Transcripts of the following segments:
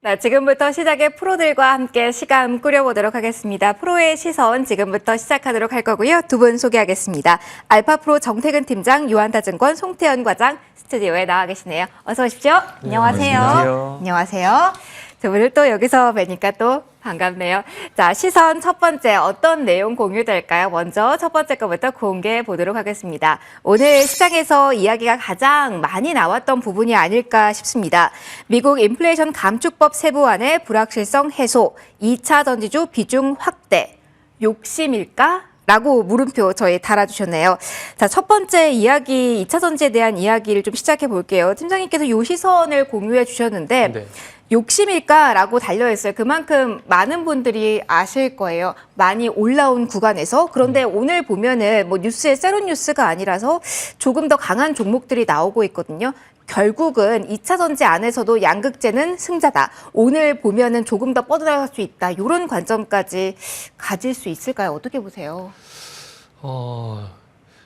네, 지금부터 시작에 프로들과 함께 시간 꾸려보도록 하겠습니다. 프로의 시선 지금부터 시작하도록 할 거고요. 두 분 소개하겠습니다. 알파프로 정태근 팀장, 유한타증권 송태현 과장 스튜디오에 나와 계시네요. 어서 오십시오. 안녕하세요. 안녕하세요. 안녕하세요. 두 분을 또 여기서 뵈니까 또 반갑네요. 자, 시선 첫 번째 어떤 내용 공유될까요? 먼저 첫 번째 거부터 공개해 보도록 하겠습니다. 오늘 시장에서 이야기가 가장 많이 나왔던 부분이 아닐까 싶습니다. 미국 인플레이션 감축법 세부안의 불확실성 해소, 2차 전지주 비중 확대, 욕심일까? 라고 물음표 저희 달아주셨네요. 자, 첫 번째 이야기, 2차 전지에 대한 이야기를 좀 시작해 볼게요. 팀장님께서 요 시선을 공유해 주셨는데 네. 욕심일까라고 달려있어요. 그만큼 많은 분들이 아실 거예요. 많이 올라온 구간에서. 그런데 오늘 보면은 뭐 뉴스에 세론 뉴스가 아니라서 조금 더 강한 종목들이 나오고 있거든요. 결국은 2차 전지 안에서도 양극재는 승자다. 오늘 보면은 조금 더 뻗어나갈 수 있다. 이런 관점까지 가질 수 있을까요? 어떻게 보세요?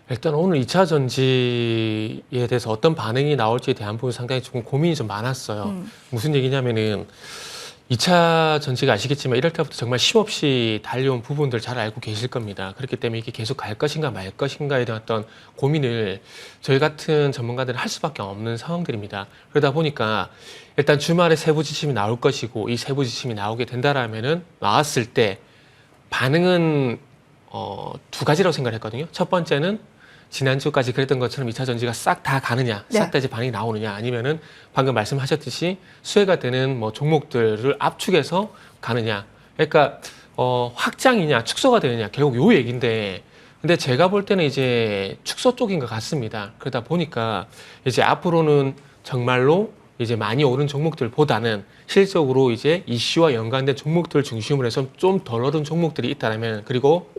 일단 오늘 2차 전지에 대해서 어떤 반응이 나올지에 대한 부분 상당히 조금 고민이 좀 많았어요. 무슨 얘기냐면은 2차 전지가 아시겠지만 이럴 때부터 정말 쉼없이 달려온 부분들 잘 알고 계실 겁니다. 그렇기 때문에 이게 계속 갈 것인가 말 것인가에 대한 어떤 고민을 저희 같은 전문가들은 할 수밖에 없는 상황들입니다. 그러다 보니까 일단 주말에 세부 지침이 나올 것이고 이 세부 지침이 나오게 된다라면은 나왔을 때 반응은 두 가지라고 생각을 했거든요. 첫 번째는 지난주까지 그랬던 것처럼 2차 전지가 싹 다 가느냐, 네. 싹 다 이제 반응이 나오느냐, 아니면은 방금 말씀하셨듯이 수혜가 되는 뭐 종목들을 압축해서 가느냐. 그러니까 확장이냐, 축소가 되느냐, 결국 요 얘기인데, 근데 제가 볼 때는 이제 축소 쪽인 것 같습니다. 그러다 보니까 이제 앞으로는 정말로 이제 많이 오른 종목들보다는 실적으로 이제 이슈와 연관된 종목들 중심으로 해서 좀 덜 오른 종목들이 있다면, 그리고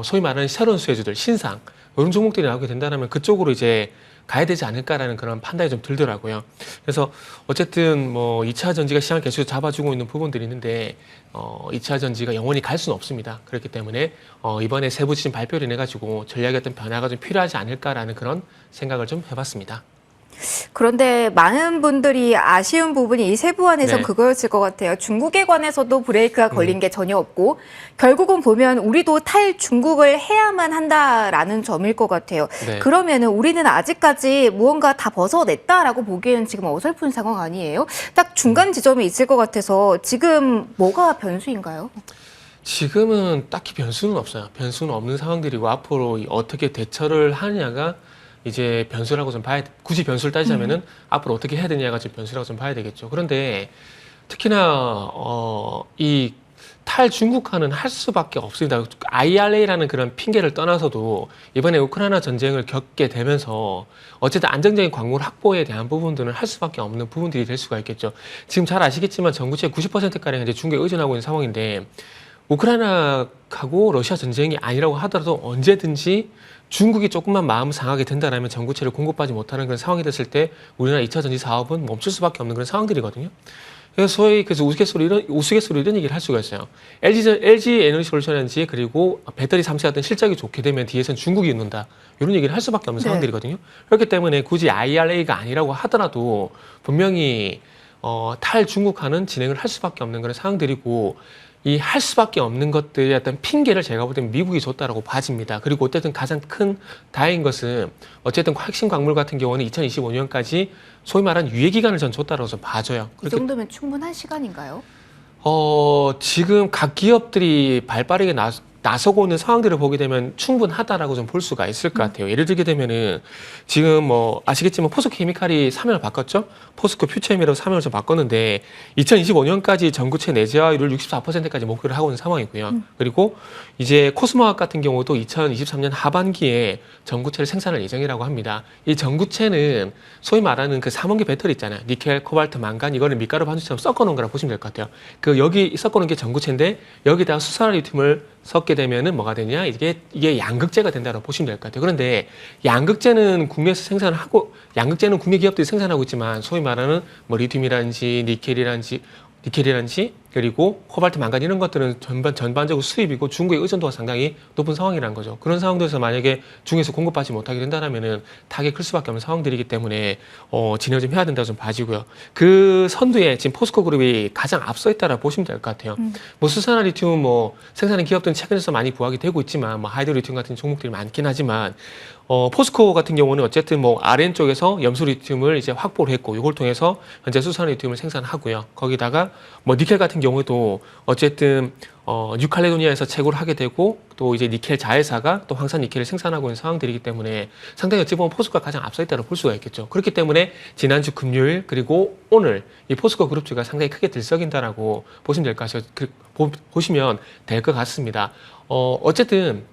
소위 말하는 새로운 수혜주들, 신상, 이런 종목들이 나오게 된다면 그쪽으로 이제 가야 되지 않을까라는 그런 판단이 좀 들더라고요. 그래서 어쨌든 뭐 2차 전지가 시장을 계속 잡아주고 있는 부분들이 있는데 2차 전지가 영원히 갈 수는 없습니다. 그렇기 때문에 이번에 세부 지침 발표를 해가지고 전략의 어떤 변화가 좀 필요하지 않을까라는 그런 생각을 좀 해봤습니다. 그런데 많은 분들이 아쉬운 부분이 이 세부안에서 네. 그거였을 것 같아요. 중국에 관해서도 브레이크가 걸린 게 전혀 없고 결국은 보면 우리도 탈중국을 해야만 한다라는 점일 것 같아요. 네. 그러면은 우리는 아직까지 무언가 다 벗어냈다라고 보기에는 지금 어설픈 상황 아니에요? 딱 중간 지점이 있을 것 같아서 지금 뭐가 변수인가요? 지금은 딱히 변수는 없어요. 변수는 없는 상황들이고 앞으로 어떻게 대처를 하느냐가 이제 변수라고 좀 굳이 변수를 따지자면은 앞으로 어떻게 해야 되냐가 지금 변수라고 좀 봐야 되겠죠. 그런데 특히나 이 탈중국화는 할 수밖에 없습니다. IRA라는 그런 핑계를 떠나서도 이번에 우크라이나 전쟁을 겪게 되면서 어쨌든 안정적인 광물 확보에 대한 부분들은 할 수밖에 없는 부분들이 될 수가 있겠죠. 지금 잘 아시겠지만 전구체 90%가량 이제 중국에 의존하고 있는 상황인데 우크라이나하고 러시아 전쟁이 아니라고 하더라도 언제든지 중국이 조금만 마음 상하게 된다면 전구체를 공급받지 못하는 그런 상황이 됐을 때 우리나라 2차 전지 사업은 멈출 수밖에 없는 그런 상황들이거든요. 그래서 우스갯소리로 이런 얘기를 할 수가 있어요. LG 에너지 솔루션인지 그리고 배터리 3차 같은 실적이 좋게 되면 뒤에서는 중국이 있는다. 이런 얘기를 할 수밖에 없는 네. 상황들이거든요. 그렇기 때문에 굳이 IRA가 아니라고 하더라도 분명히 탈중국화는 진행을 할 수밖에 없는 그런 상황들이고 이 할 수밖에 없는 것들의 어떤 핑계를 제가 볼 때는 미국이 줬다라고 봐집니다. 그리고 어쨌든 가장 큰 다행인 것은 어쨌든 핵심 광물 같은 경우는 2025년까지 소위 말하는 유예 기간을 전 줬다라고 좀 봐줘요. 이 정도면 충분한 시간인가요? 지금 각 기업들이 발빠르게 나서고 있는 상황들을 보게 되면 충분하다라고 좀 볼 수가 있을 것 같아요. 예를 들게 되면은 지금 뭐 아시겠지만 포스코 케미칼이 사면을 바꿨죠? 포스코 퓨처엠이라고 사면을 좀 바꿨는데 2025년까지 전구체 내재화율을 64%까지 목표를 하고 있는 상황이고요. 그리고 이제 코스모학 같은 경우도 2023년 하반기에 전구체를 생산할 예정이라고 합니다. 이 전구체는 소위 말하는 그 3원기 배터리 있잖아요. 니켈, 코발트, 망간 이거를 밀가루 반죽처럼 섞어놓은 거라고 보시면 될 것 같아요. 여기 섞어놓은 게 전구체인데 여기다가 수산화 리튬을 섞게 되면은 뭐가 되냐? 이게 양극재가 된다고 보시면 될 것 같아요. 그런데 양극재는 국내에서 생산을 하고, 양극재는 국내 기업들이 생산하고 있지만 소위 말하는 뭐 리튬이라든지 니켈이라든지 그리고 코발트, 망간 이런 것들은 전반적으로 수입이고 중국의 의존도가 상당히 높은 상황이라는 거죠. 그런 상황들에서 만약에 중국에서 공급받지 못하게 된다면은 타격이 클 수밖에 없는 상황들이기 때문에 진행을 좀 해야 된다고 좀 봐지고요. 그 선두에 지금 포스코 그룹이 가장 앞서 있다라 보시면 될 것 같아요. 뭐 수산화 리튬 뭐 생산하는 기업들은 최근에서 많이 부각이 되고 있지만 뭐 하이드로 리튬 같은 종목들이 많긴 하지만 포스코 같은 경우는 어쨌든 뭐 RN 쪽에서 염수 리튬을 이제 확보를 했고 이걸 통해서 현재 수산 리튬을 생산하고요. 거기다가 뭐 니켈 같은 경우도 어쨌든 뉴칼레도니아에서 채굴을 하게 되고 또 이제 니켈 자회사가 또 황산 니켈을 생산하고 있는 상황들이기 때문에 상당히 어찌 보면 포스코가 가장 앞서 있다고 볼 수가 있겠죠. 그렇기 때문에 지난주 금요일 그리고 오늘 이 포스코 그룹주가 상당히 크게 들썩인다라고 보시면 될 것 같아요. 보시면 될 것 같습니다. 어쨌든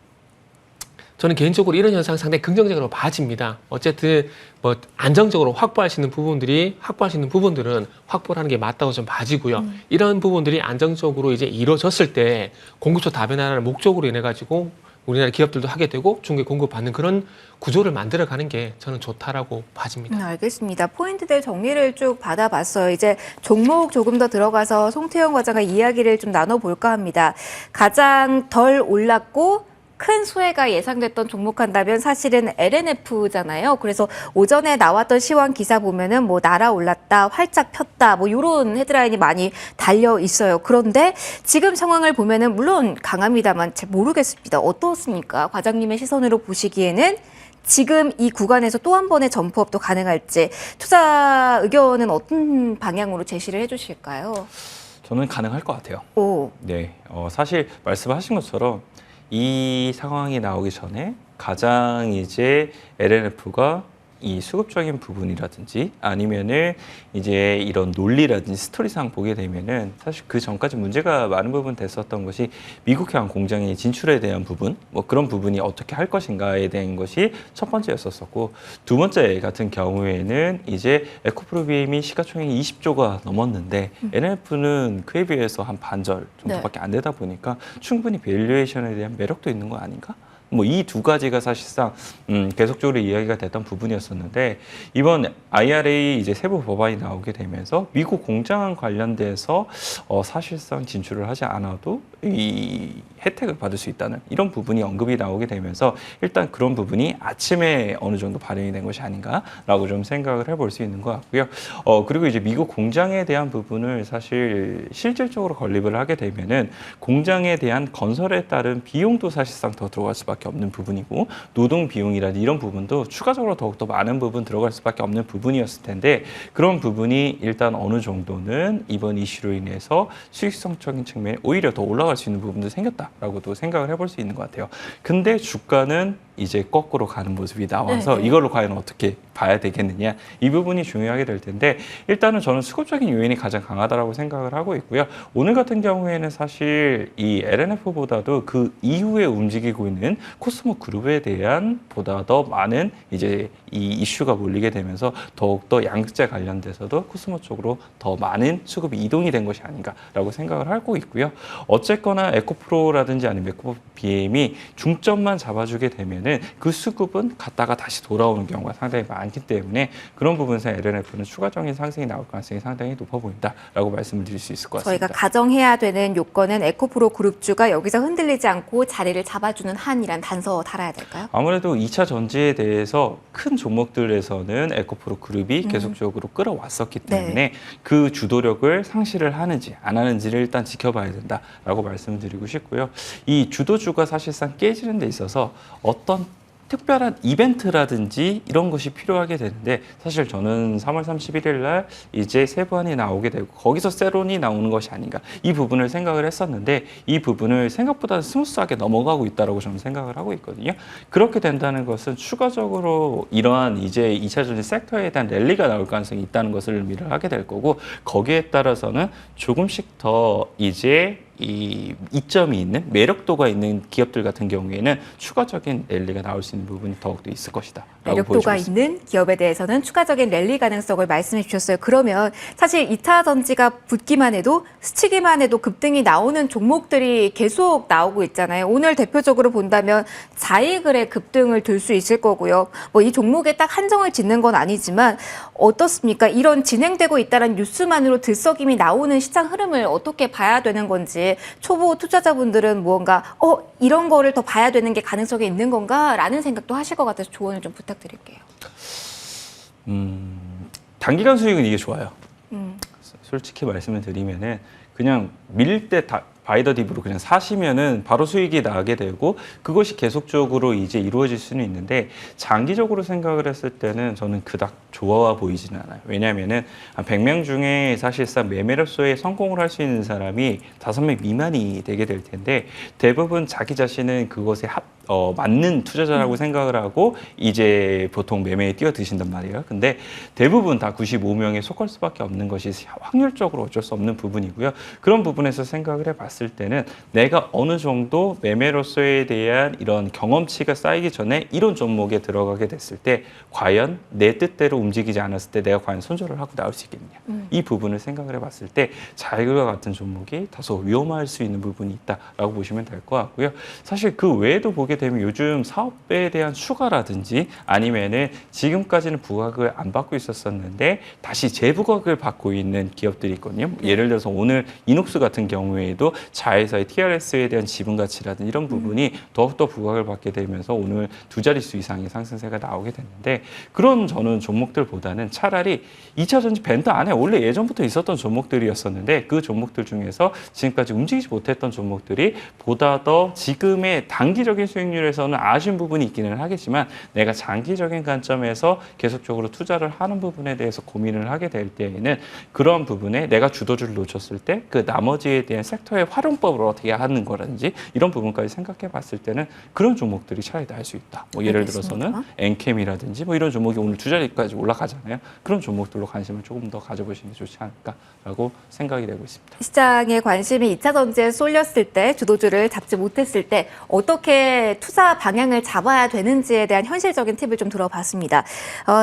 저는 개인적으로 이런 현상 상당히 긍정적으로 봐집니다. 어쨌든 뭐 안정적으로 확보할 수 있는 부분들은 확보를 하는 게 맞다고 좀 봐지고요. 이런 부분들이 안정적으로 이제 이루어졌을 때 공급처 다변화를 목적으로 인해 가지고 우리나라 기업들도 하게 되고 중국에 공급받는 그런 구조를 만들어가는 게 저는 좋다라고 봐집니다. 알겠습니다. 포인트들 정리를 쭉 받아봤어요. 이제 종목 조금 더 들어가서 송태영 과장과 이야기를 좀 나눠볼까 합니다. 가장 덜 올랐고 큰 수혜가 예상됐던 종목 한다면 사실은 LNF잖아요. 그래서 오전에 나왔던 시황 기사 보면은 뭐 날아올랐다, 활짝 폈다, 뭐 이런 헤드라인이 많이 달려 있어요. 그런데 지금 상황을 보면은 물론 강합니다만 잘 모르겠습니다. 어떻습니까? 과장님의 시선으로 보시기에는 지금 이 구간에서 또 한 번의 점프업도 가능할지 투자 의견은 어떤 방향으로 제시를 해주실까요? 저는 가능할 것 같아요. 오. 네, 사실 말씀하신 것처럼 이 상황이 나오기 전에 가장 이제 LNF가 이 수급적인 부분이라든지 아니면은 이제 이런 논리라든지 스토리상 보게 되면은 사실 그 전까지 문제가 많은 부분 됐었던 것이 미국형 공장의 진출에 대한 부분, 뭐 그런 부분이 어떻게 할 것인가에 대한 것이 첫 번째였었고, 두 번째 같은 경우에는 이제 에코프로비엠이 시가총액이 20조가 넘었는데 LNF는 그에 비해서 한 반절 정도밖에 안 되다 보니까 충분히 밸류에이션에 대한 매력도 있는 거 아닌가? 뭐 이 두 가지가 사실상 계속적으로 이야기가 됐던 부분이었었는데, 이번 IRA 이제 세부 법안이 나오게 되면서 미국 공장 관련돼서 사실상 진출을 하지 않아도 이 혜택을 받을 수 있다는 이런 부분이 언급이 나오게 되면서 일단 그런 부분이 아침에 어느 정도 발현이 된 것이 아닌가라고 좀 생각을 해볼 수 있는 것 같고요. 그리고 이제 미국 공장에 대한 부분을 사실 실질적으로 건립을 하게 되면은 공장에 대한 건설에 따른 비용도 사실상 더 들어갈 수밖에 없는 부분이고, 노동 비용이라든지 이런 부분도 추가적으로 더욱더 많은 부분 들어갈 수밖에 없는 부분이었을 텐데, 그런 부분이 일단 어느 정도는 이번 이슈로 인해서 수익성적인 측면에 오히려 더 올라갈 수 있는 부분도 생겼다라고도 생각을 해볼 수 있는 것 같아요. 근데 주가는 이제 거꾸로 가는 모습이 나와서 이걸로 과연 어떻게 봐야 되겠느냐, 이 부분이 중요하게 될 텐데, 일단은 저는 수급적인 요인이 가장 강하다라고 생각을 하고 있고요. 오늘 같은 경우에는 사실 이 LNF보다도 그 이후에 움직이고 있는 코스모 그룹에 대한 보다 더 많은 이제 이 이슈가 몰리게 되면서 더욱더 양극재 관련돼서도 코스모 쪽으로 더 많은 수급이 이동이 된 것이 아닌가라고 생각을 하고 있고요. 어쨌거나 에코프로라든지 아니면 에코비엠이 중점만 잡아주게 되면은 그 수급은 갔다가 다시 돌아오는 경우가 상당히 많기 때문에 그런 부분에서 LNF는 추가적인 상승이 나올 가능성이 상당히 높아 보인다라고 말씀을 드릴 수 있을 것 같습니다. 저희가 가정해야 되는 요건은 에코프로 그룹주가 여기서 흔들리지 않고 자리를 잡아주는 한이란 단서 달아야 될까요? 아무래도 2차 전지에 대해서 큰 종목들에서는 에코프로 그룹이 계속적으로 끌어왔었기 때문에 그 주도력을 상실을 하는지 안 하는지를 일단 지켜봐야 된다라고 말씀을 드리고 싶고요. 이 주도주가 사실상 깨지는 데 있어서 어떤 특별한 이벤트라든지 이런 것이 필요하게 되는데, 사실 저는 3월 31일 날 이제 세부안이 나오게 되고 거기서 세론이 나오는 것이 아닌가, 이 부분을 생각을 했었는데 이 부분을 생각보다 스무스하게 넘어가고 있다고 저는 생각을 하고 있거든요. 그렇게 된다는 것은 추가적으로 이러한 이제 2차 전지 섹터에 대한 랠리가 나올 가능성이 있다는 것을 의미를 하게 될 거고, 거기에 따라서는 조금씩 더 이제 이 이점이 있는 매력도가 있는 기업들 같은 경우에는 추가적인 랠리가 나올 수 있는 부분이 더욱더 있을 것이다. 매력도가 있는 기업에 대해서는 추가적인 랠리 가능성을 말씀해 주셨어요. 그러면 사실 2차 전지가 붙기만 해도 스치기만 해도 급등이 나오는 종목들이 계속 나오고 있잖아요. 오늘 대표적으로 본다면 자이글의 급등을 들 수 있을 거고요. 뭐 이 종목에 딱 한정을 짓는 건 아니지만 어떻습니까? 이런 진행되고 있다는 뉴스만으로 들썩임이 나오는 시장 흐름을 어떻게 봐야 되는 건지 초보 투자자분들은 무언가 이런 거를 더 봐야 되는 게 가능성이 있는 건가라는 생각도 하실 것 같아서 조언을 좀 부탁드릴게요. 단기간 수익은 이게 좋아요. 솔직히 말씀을 드리면은 그냥 밀릴 때 바이더 딥으로 그냥 사시면은 바로 수익이 나게 되고 그것이 계속적으로 이제 이루어질 수는 있는데 장기적으로 생각을 했을 때는 저는 그닥 좋아 보이지는 않아요. 왜냐하면은 한 100명 중에 사실상 매매로서의 성공을 할 수 있는 사람이 5명 미만이 되게 될 텐데 대부분 자기 자신은 그것에 맞는 투자자라고 생각을 하고 이제 보통 매매에 뛰어드신단 말이에요. 근데 대부분 다 95명에 속할 수밖에 없는 것이 확률적으로 어쩔 수 없는 부분이고요. 그런 부분에서 생각을 해봤을 때는 내가 어느 정도 매매로서에 대한 이런 경험치가 쌓이기 전에 이런 종목에 들어가게 됐을 때 과연 내 뜻대로 움직이지 않았을 때 내가 과연 손절을 하고 나올 수 있겠느냐. 이 부분을 생각을 해봤을 때 자이글과 같은 종목이 다소 위험할 수 있는 부분이 있다라고 보시면 될 것 같고요. 사실 그 외에도 보게 되면 요즘 사업에 대한 추가라든지 아니면은 지금까지는 부각을 안 받고 있었었는데 다시 재부각을 받고 있는 기업들이 있거든요. 예를 들어서 오늘 이녹스 같은 경우에도 자회사의 TRS에 대한 지분 가치라든지 이런 부분이 더욱더 부각을 받게 되면서 오늘 두 자릿수 이상의 상승세가 나오게 됐는데 그런 저는 종목들보다는 차라리 2차 전지 밴드 안에 원래 예전부터 있었던 종목들이었었는데 그 종목들 중에서 지금까지 움직이지 못했던 종목들이 보다 더 지금의 단기적인 수익률에서는 아쉬운 부분이 있기는 하겠지만 내가 장기적인 관점에서 계속적으로 투자를 하는 부분에 대해서 고민을 하게 될 때에는 그런 부분에 내가 주도주를 놓쳤을 때 그 나머지에 대한 섹터의 활용법을 어떻게 하는 거라든지 이런 부분까지 생각해 봤을 때는 그런 종목들이 차라리 나을 수 있다. 뭐 예를 들어서는 엔캠이라든지 뭐 이런 종목이 오늘 두 자리까지 올라가잖아요. 그런 종목들로 관심을 조금 더 가져보시는 게 좋지 않을까라고 생각이 되고 있습니다. 시장의 관심이 2차 전지에 쏠렸을 때 주도주를 잡지 못했을 때 어떻게 투자 방향을 잡아야 되는지에 대한 현실적인 팁을 좀 들어봤습니다.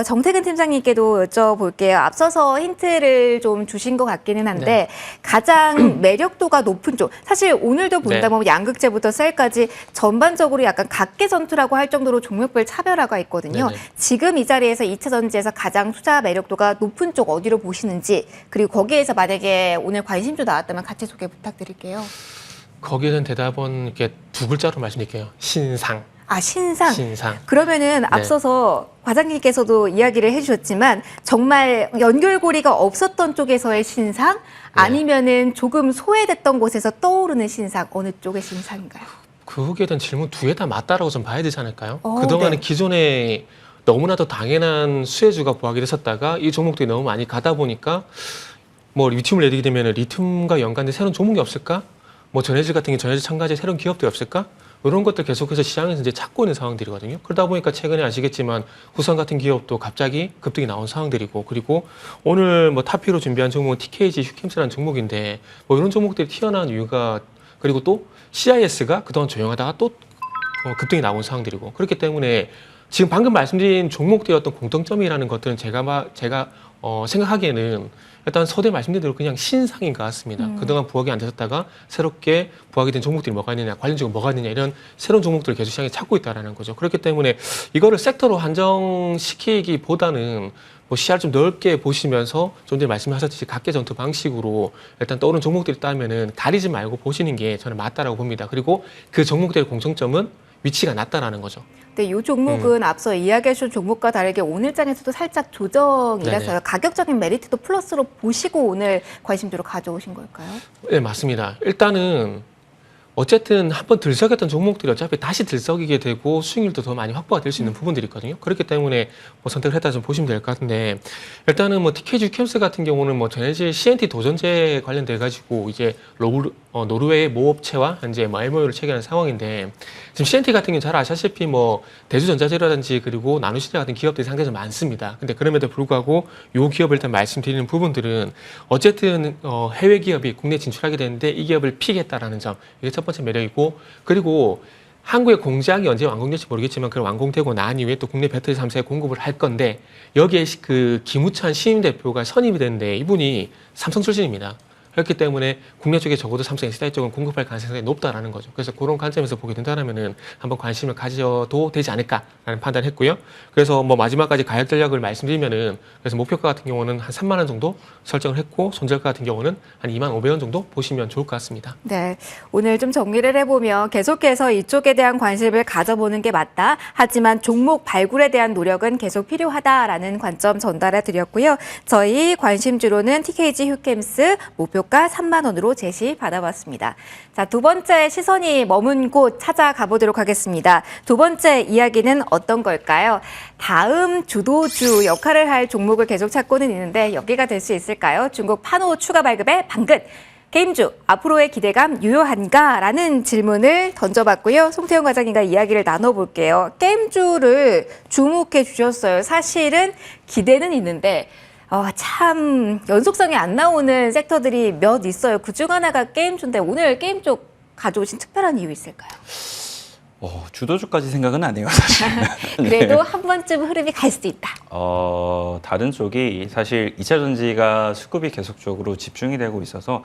정태근 팀장님께도 여쭤볼게요. 앞서서 힌트를 좀 주신 것 같기는 한데 가장 매력도가 높은 쪽 사실 오늘도 본다면 양극재부터 셀까지 전반적으로 약간 각계 전투라고 할 정도로 종목별 차별화가 있거든요. 지금 이 자리에서 2차 전지에서 가장 투자 매력도가 높은 쪽 어디로 보시는지 그리고 거기에서 만약에 오늘 관심주 나왔다면 같이 소개 부탁드릴게요. 거기에 대한 대답은 이렇게 두 글자로 말씀드릴게요. 신상. 아, 신상. 신상. 그러면은 앞서서 과장님께서도 이야기를 해주셨지만 정말 연결고리가 없었던 쪽에서의 신상 아니면은 조금 소외됐던 곳에서 떠오르는 신상 어느 쪽의 신상인가요? 그거에 대한 질문 두 개 다 맞다라고 좀 봐야 되지 않을까요? 그동안에 기존에 너무나도 당연한 수혜주가 부각이 됐었다가 이 종목들이 너무 많이 가다 보니까 뭐 리튬을 내리게 되면 리튬과 연관된 새로운 종목이 없을까? 뭐 전해질 같은 게 전해질 첨가제 새로운 기업들이 없을까? 이런 것들 계속해서 시장에서 이제 찾고 있는 상황들이거든요. 그러다 보니까 최근에 아시겠지만 후성 같은 기업도 갑자기 급등이 나온 상황들이고 그리고 오늘 뭐 타피로 준비한 종목은 TKG 휴캠스라는 종목인데 뭐 이런 종목들이 튀어나온 이유가 그리고 또 CIS가 그동안 조용하다가 또 급등이 나온 상황들이고 그렇기 때문에 지금 방금 말씀드린 종목들의 어떤 공통점이라는 것들은 제가 생각하기에는 일단 서두에 말씀드린 대로 그냥 신상인 것 같습니다. 그동안 부각이 안 되셨다가 새롭게 부각이 된 종목들이 뭐가 있느냐, 관련적으로 뭐가 있느냐 이런 새로운 종목들을 계속 시장에 찾고 있다는 거죠. 그렇기 때문에 이거를 섹터로 한정시키기보다는 뭐 시야를 좀 넓게 보시면서 좀 전에 말씀하셨듯이 각계 전투 방식으로 일단 떠오르는 종목들이 있다면은 가리지 말고 보시는 게 저는 맞다라고 봅니다. 그리고 그 종목들의 공통점은 위치가 낮다라는 거죠. 네, 이 종목은 앞서 이야기하신 종목과 다르게 오늘장에서도 살짝 조정이라서요. 가격적인 메리트도 플러스로 보시고 오늘 관심주로 가져오신 걸까요? 네, 맞습니다. 일단은 어쨌든 한번 들썩였던 종목들이 어차피 다시 들썩이게 되고 수익률도 더 많이 확보가 될 수 있는 부분들이 있거든요. 그렇기 때문에 뭐 선택을 했다 좀 보시면 될 것 같은데 일단은 뭐 TKG 캠스 같은 경우는 뭐 전해질 CNT 도전제 관련돼 가지고 이제 노르웨이 모업체와 현재 뭐 MOU를 체결한 상황인데 지금 CNT 같은 경우 잘 아시다시피 뭐 대주전자재라든지 그리고 나노시대 같은 기업들이 상당히 많습니다. 근데 그럼에도 불구하고 요 기업을 일단 말씀드리는 부분들은 어쨌든 해외 기업이 국내 진출하게 되는데 이 기업을 피겠다라는 점 이게 첫 번째 매력이고 그리고 한국의 공장이 언제 완공될지 모르겠지만 그런 완공되고 난 이후에 또 국내 배터리 3사에 공급을 할 건데 여기에 그 김우찬 신임 대표가 선임이 됐는데 이분이 삼성 출신입니다. 그렇기 때문에 국내 쪽에 적어도 삼성 SDI 쪽은 공급할 가능성이 높다라는 거죠. 그래서 그런 관점에서 보게 된다면은 한번 관심을 가져도 되지 않을까라는 판단했고요. 그래서 뭐 마지막까지 가격 전략을 말씀드리면은 그래서 목표가 같은 경우는 한 3만 원 정도 설정을 했고 손절가 같은 경우는 한 2만 500원 정도 보시면 좋을 것 같습니다. 네, 오늘 좀 정리를 해보면 계속해서 이쪽에 대한 관심을 가져보는 게 맞다. 하지만 종목 발굴에 대한 노력은 계속 필요하다라는 관점 전달해 드렸고요. 저희 관심주로는 TKG 휴캠스 목표가 3만 원으로 제시 받아봤습니다. 자, 두 번째 시선이 머문 곳 찾아가 보도록 하겠습니다. 두 번째 이야기는 어떤 걸까요? 다음 주도주 역할을 할 종목을 계속 찾고는 있는데 여기가 될 수 있을까요? 중국 판호 추가 발급의 방긋. 게임주, 앞으로의 기대감 유효한가? 라는 질문을 던져봤고요. 송태용 과장님과 이야기를 나눠볼게요. 게임주를 주목해 주셨어요. 사실은 기대는 있는데 참 연속성이 안 나오는 섹터들이 몇 있어요. 그중 하나가 게임주인데 오늘 게임 쪽 가져오신 특별한 이유 있을까요? 주도주까지 생각은 안 해요, 사실. 그래도 한 번쯤 흐름이 갈 수도 있다. 다른 쪽이 사실 2차 전지가 수급이 계속적으로 집중이 되고 있어서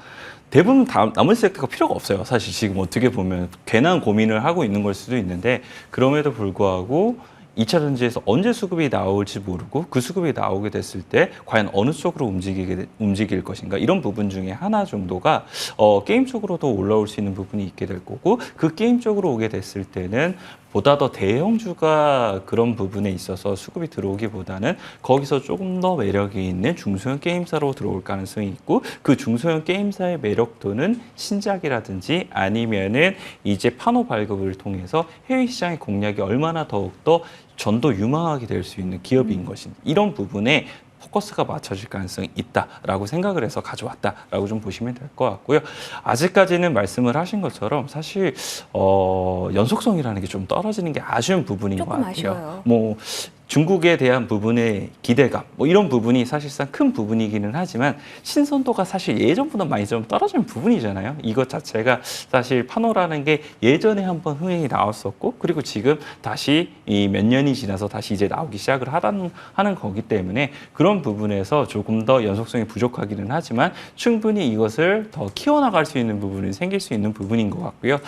대부분 남은 섹터가 필요가 없어요. 사실 지금 어떻게 보면 괜한 고민을 하고 있는 걸 수도 있는데 그럼에도 불구하고 2차 전지에서 언제 수급이 나올지 모르고 그 수급이 나오게 됐을 때 과연 어느 쪽으로 움직일 것인가 이런 부분 중에 하나 정도가 게임 쪽으로도 올라올 수 있는 부분이 있게 될 거고 그 게임 쪽으로 오게 됐을 때는 보다 더 대형주가 그런 부분에 있어서 수급이 들어오기보다는 거기서 조금 더 매력이 있는 중소형 게임사로 들어올 가능성이 있고 그 중소형 게임사의 매력도는 신작이라든지 아니면은 이제 판호 발급을 통해서 해외 시장의 공략이 얼마나 더욱더 전도 유망하게 될 수 있는 기업인 것인지 이런 부분에 포커스가 맞춰질 가능성이 있다라고 생각을 해서 가져왔다라고 좀 보시면 될 것 같고요. 아직까지는 말씀을 하신 것처럼 사실 연속성이라는 게 좀 떨어지는 게 아쉬운 부분인 것 같아요. 아쉬워요. 뭐 중국에 대한 부분의 기대감 뭐 이런 부분이 사실상 큰 부분이기는 하지만 신선도가 사실 예전보다 많이 좀 떨어지는 부분이잖아요. 이것 자체가 사실 판호라는 게 예전에 한번 흥행이 나왔었고 그리고 지금 다시 이 몇 년이 지나서 다시 이제 나오기 시작을 하는 거기 때문에 그런 부분에서 조금 더 연속성이 부족하기는 하지만 충분히 이것을 더 키워나갈 수 있는 부분이 생길 수 있는 부분인 것 같고요.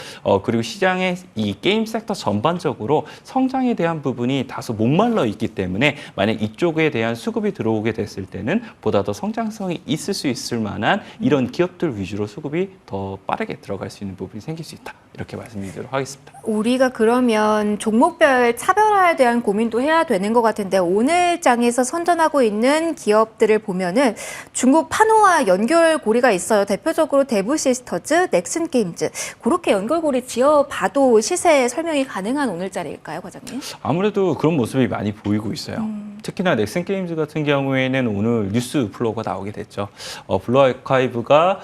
그리고 시장의 이 게임 섹터 전반적으로 성장에 대한 부분이 다소 목말라 있기 때문에 만약 이쪽에 대한 수급이 들어오게 됐을 때는 보다 더 성장성이 있을 수 있을 만한 이런 기업들 위주로 수급이 더 빠르게 들어갈 수 있는 부분이 생길 수 있다. 이렇게 말씀드리도록 하겠습니다. 우리가 그러면 종목별 차별화에 대한 고민도 해야 되는 것 같은데 오늘 장에서 선전하고 있는 기업들을 보면은 중국 판호와 연결고리가 있어요. 대표적으로 대부시스터즈, 넥슨게임즈 그렇게 연결고리 지어봐도 시세 설명이 가능한 오늘자리일까요, 과장님? 아무래도 그런 모습이 많이 보이고 있어요. 특히나 넥슨게임즈 같은 경우에는 오늘 뉴스 플로우가 나오게 됐죠. 블루 아카이브가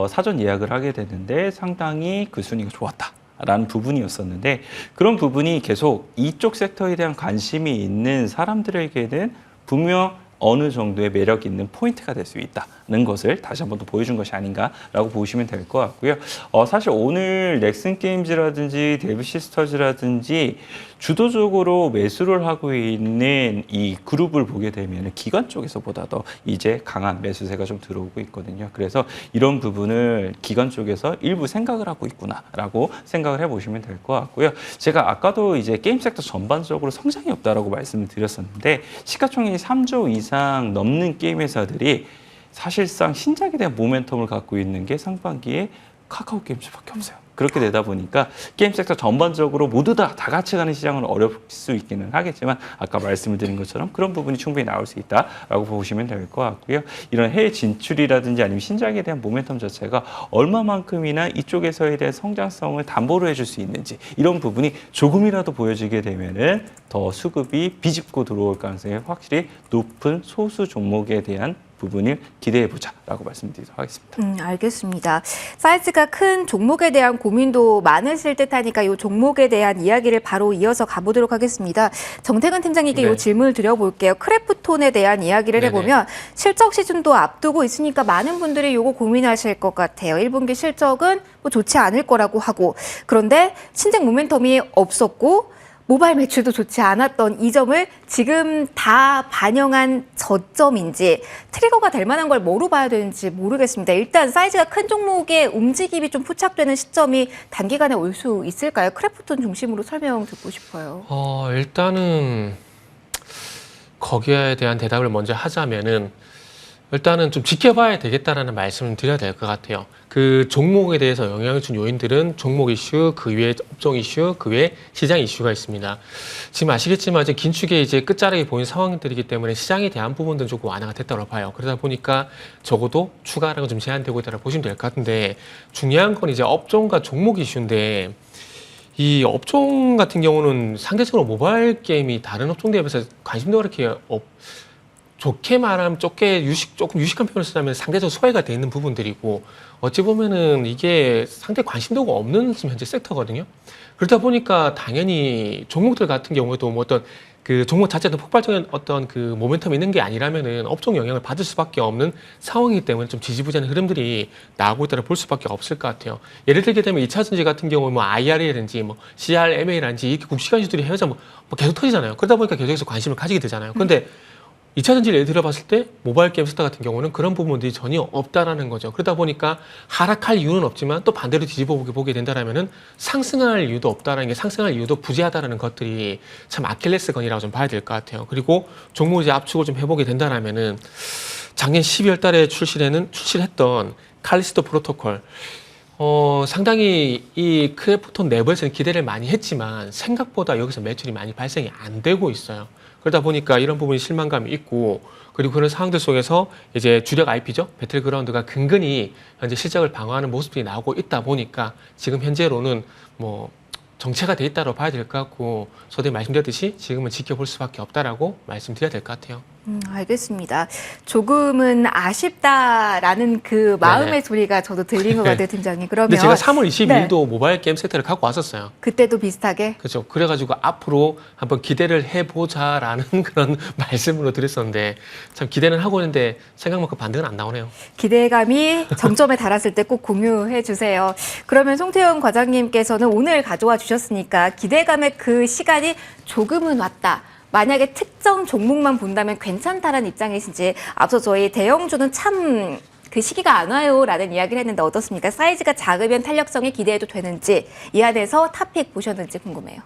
사전 예약을 하게 됐는데 상당히 그 순위가 좋았다라는 부분이었었는데 그런 부분이 계속 이쪽 섹터에 대한 관심이 있는 사람들에게는 분명 어느 정도의 매력 있는 포인트가 될 수 있다는 것을 다시 한번 더 보여준 것이 아닌가라고 보시면 될 것 같고요. 사실 오늘 넥슨게임즈라든지 데브시스터즈라든지 주도적으로 매수를 하고 있는 이 그룹을 보게 되면 기관 쪽에서보다 더 이제 강한 매수세가 좀 들어오고 있거든요. 그래서 이런 부분을 기관 쪽에서 일부 생각을 하고 있구나라고 생각을 해보시면 될 것 같고요. 제가 아까도 이제 게임 섹터 전반적으로 성장이 없다라고 말씀을 드렸었는데 시가총액이 3조 이상 넘는 게임 회사들이 사실상 신작에 대한 모멘텀을 갖고 있는 게 상반기에 카카오 게임즈밖에 없어요. 그렇게 되다 보니까 게임 섹터 전반적으로 모두 다 같이 가는 시장은 어려울 수 있기는 하겠지만 아까 말씀을 드린 것처럼 그런 부분이 충분히 나올 수 있다라고 보시면 될 것 같고요. 이런 해외 진출이라든지 아니면 신작에 대한 모멘텀 자체가 얼마만큼이나 이쪽에서에 대한 성장성을 담보로 해줄 수 있는지 이런 부분이 조금이라도 보여지게 되면은 더 수급이 비집고 들어올 가능성이 확실히 높은 소수 종목에 대한 부분을 기대해보자라고 말씀드리도록 하겠습니다. 알겠습니다. 사이즈가 큰 종목에 대한 고민도 많으실 듯하니까 이 종목에 대한 이야기를 바로 이어서 가보도록 하겠습니다. 정태근 팀장님께 네. 이 질문을 드려볼게요. 크래프톤에 대한 이야기를 네네. 해보면 실적 시즌도 앞두고 있으니까 많은 분들이 이거 고민하실 것 같아요. 1분기 실적은 뭐 좋지 않을 거라고 하고 그런데 신작 모멘텀이 없었고 모바일 매출도 좋지 않았던 이 점을 지금 다 반영한 저점인지 트리거가 될 만한 걸 뭐로 봐야 되는지 모르겠습니다. 일단 사이즈가 큰 종목의 움직임이 좀 포착되는 시점이 단기간에 올 수 있을까요? 크래프톤 중심으로 설명 듣고 싶어요. 일단은 거기에 대한 대답을 먼저 하자면은 일단은 좀 지켜봐야 되겠다라는 말씀을 드려야 될 것 같아요. 그 종목에 대해서 영향을 준 요인들은 종목 이슈, 그 위에 업종 이슈, 그 위에 시장 이슈가 있습니다. 지금 아시겠지만 이제 긴축에 이제 끝자락이 보인 상황들이기 때문에 시장에 대한 부분들은 조금 완화가 됐다고 봐요. 그러다 보니까 적어도 추가라는 좀 제한되고 있다고 보시면 될 것 같은데 중요한 건 이제 업종과 종목 이슈인데 이 업종 같은 경우는 상대적으로 모바일 게임이 다른 업종들에 비해서 관심도가 그렇게 좋게 말하면 조금 유식한 표현을 쓰자면 상대적으로 소외가 돼 있는 부분들이고 어찌 보면은 이게 상대 관심도가 없는 지금 현재 섹터거든요. 그러다 보니까 당연히 종목들 같은 경우에도 뭐 어떤 그 종목 자체도 폭발적인 어떤 그 모멘텀이 있는 게 아니라면은 업종 영향을 받을 수밖에 없는 상황이기 때문에 좀 지지부진한 흐름들이 나오고 있다고 볼 수밖에 없을 것 같아요. 예를 들게 되면 2차전지 같은 경우 뭐 IRA라든지 뭐 CRMA라든지 이렇게 국시간 이슈들이 해외에서 뭐 계속 터지잖아요. 그러다 보니까 계속해서 관심을 가지게 되잖아요. 근데 2차 전지를 예를 들어봤을 때 모바일 게임 스타 같은 경우는 그런 부분들이 전혀 없다라는 거죠. 그러다 보니까 하락할 이유는 없지만 또 반대로 뒤집어 보게 된다라면은 상승할 이유도 없다라는 게 상승할 이유도 부재하다라는 것들이 참 아킬레스건이라고 좀 봐야 될 것 같아요. 그리고 종목 이제 압축을 좀 해보게 된다라면은 작년 12월 달에 출시했던 칼리스토 프로토콜 상당히 이 크래프톤 내부에서는 기대를 많이 했지만 생각보다 여기서 매출이 많이 발생이 안 되고 있어요. 그러다 보니까 이런 부분이 실망감이 있고 그리고 그런 상황들 속에서 이제 주력 IP죠. 배틀그라운드가 근근히 현재 실적을 방어하는 모습들이 나오고 있다 보니까 지금 현재로는 뭐 정체가 돼 있다고 봐야 될 것 같고 서두에 말씀드렸듯이 지금은 지켜볼 수밖에 없다라고 말씀드려야 될 것 같아요. 알겠습니다. 조금은 아쉽다라는 그 마음의 네네. 소리가 저도 들린 것 같아요, 팀장님. 그러면 근데 제가 3월 22일도 모바일 게임 섹터를 갖고 왔었어요. 그때도 비슷하게 그렇죠. 그래가지고 앞으로 한번 기대를 해보자라는 그런 말씀으로 드렸었는데 참 기대는 하고 있는데 생각만큼 반등은 안 나오네요. 기대감이 정점에 달았을 때 꼭 공유해 주세요. 그러면 송태영 과장님께서는 오늘 가져와 주셨으니까 기대감의 그 시간이 조금은 왔다. 만약에 특정 종목만 본다면 괜찮다라는 입장이신지 앞서 저희 대형주는 참 그 시기가 안 와요라는 이야기를 했는데 어떻습니까? 사이즈가 작으면 탄력성이 기대해도 되는지 이 안에서 탑픽 보셨는지 궁금해요.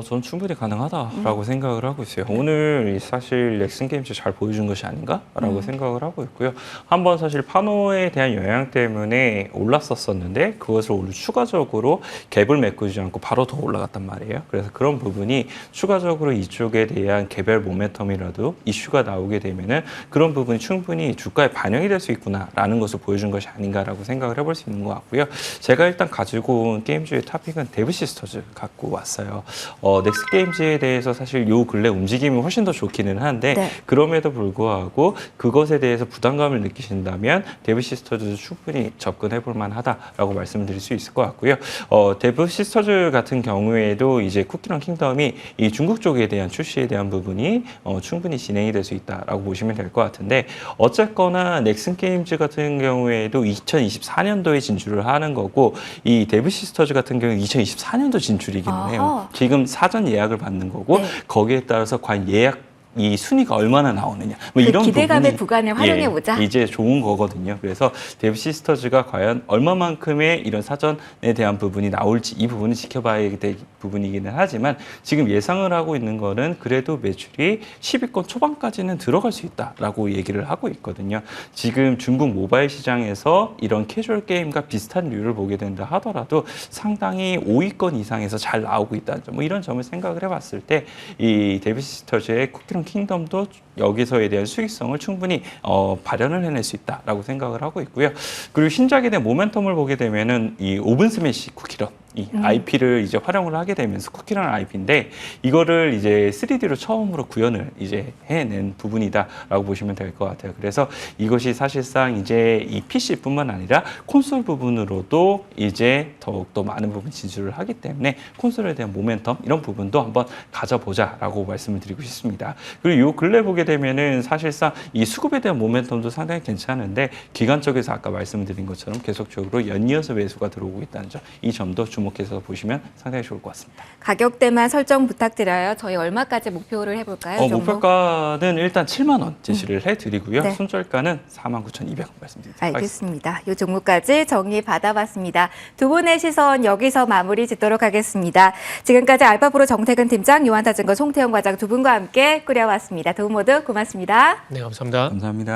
저는 충분히 가능하다라고 생각을 하고 있어요. 오늘 사실 넥슨 게임즈 잘 보여준 것이 아닌가라고 생각을 하고 있고요. 한번 사실 파노에 대한 영향 때문에 올랐었었는데 그것을 오늘 추가적으로 갭을 메꾸지 않고 바로 더 올라갔단 말이에요. 그래서 그런 부분이 추가적으로 이쪽에 대한 개별 모멘텀이라도 이슈가 나오게 되면은 그런 부분이 충분히 주가에 반영이 될 수 있구나. 라는 것을 보여준 것이 아닌가라고 생각을 해볼 수 있는 것 같고요. 제가 일단 가지고 온 게임즈의 탑픽은 데브 시스터즈 갖고 왔어요. 넥스 게임즈에 대해서 사실 요 근래 움직임이 훨씬 더 좋기는 한데 네. 그럼에도 불구하고 그것에 대해서 부담감을 느끼신다면 데브 시스터즈도 충분히 접근해볼 만하다라고 말씀드릴 수 있을 것 같고요. 데브 시스터즈 같은 경우에도 이제 쿠키런 킹덤이 이 중국 쪽에 대한 출시에 대한 부분이 충분히 진행이 될 수 있다라고 보시면 될 것 같은데 어쨌거나 넥슨 게임즈 같은 경우에도 2024년도에 진출을 하는 거고 이 데브 시스터즈 같은 경우는 2024년도 진출이기는 해요. 지금 사전 예약을 받는 거고 네. 거기에 따라서 과연 예약 이 순위가 얼마나 나오느냐 뭐 그 이런 기대감의 부분이 구간을 활용해 보자. 이제 좋은 거거든요. 그래서 데브 시스터즈가 과연 얼마만큼의 이런 사전에 대한 부분이 나올지 이 부분은 지켜봐야 될 부분이기는 하지만 지금 예상을 하고 있는 거는 그래도 매출이 10위권 초반까지는 들어갈 수 있다라고 얘기를 하고 있거든요. 지금 중국 모바일 시장에서 이런 캐주얼 게임과 비슷한 류를 보게 된다 하더라도 상당히 5위권 이상에서 잘 나오고 있다는 점, 뭐 이런 점을 생각을 해봤을 때 이 데브 시스터즈의 쿠키런 킹덤도 여기서에 대한 수익성을 충분히 발현을 해낼 수 있다라고 생각을 하고 있고요. 그리고 신작에 대한 모멘텀을 보게 되면은 이 오븐 스매시 쿠키런 이 IP를 이제 활용을 하게 되면서 쿠키런 IP인데 이거를 이제 3D로 처음으로 구현을 이제 해낸 부분이다라고 보시면 될 것 같아요. 그래서 이것이 사실상 이제 이 PC뿐만 아니라 콘솔 부분으로도 이제 더욱더 많은 부분 진출을 하기 때문에 콘솔에 대한 모멘텀 이런 부분도 한번 가져보자라고 말씀을 드리고 싶습니다. 그리고 요 근래 보게 되면은 사실상 이 수급에 대한 모멘텀도 상당히 괜찮은데 기관 쪽에서 아까 말씀드린 것처럼 계속적으로 연이어서 매수가 들어오고 있다는 점, 이 점도 주목해서 보시면 상당히 좋을 것 같습니다. 가격대만 설정 부탁드려요. 저희 얼마까지 목표를 해볼까요? 이 종목? 목표가는 일단 7만 원 제시를 해드리고요. 네. 손절가는 49,200원 말씀드리도록 하겠습니다. 알겠습니다. 이 종목까지 정리 받아봤습니다. 두 분의 시선 여기서 마무리 짓도록 하겠습니다. 지금까지 알파프로 정태근 팀장, 요한타증거 송태영 과장 두 분과 함께 꾸려왔습니다. 두 분 모두 고맙습니다. 네, 감사합니다. 감사합니다.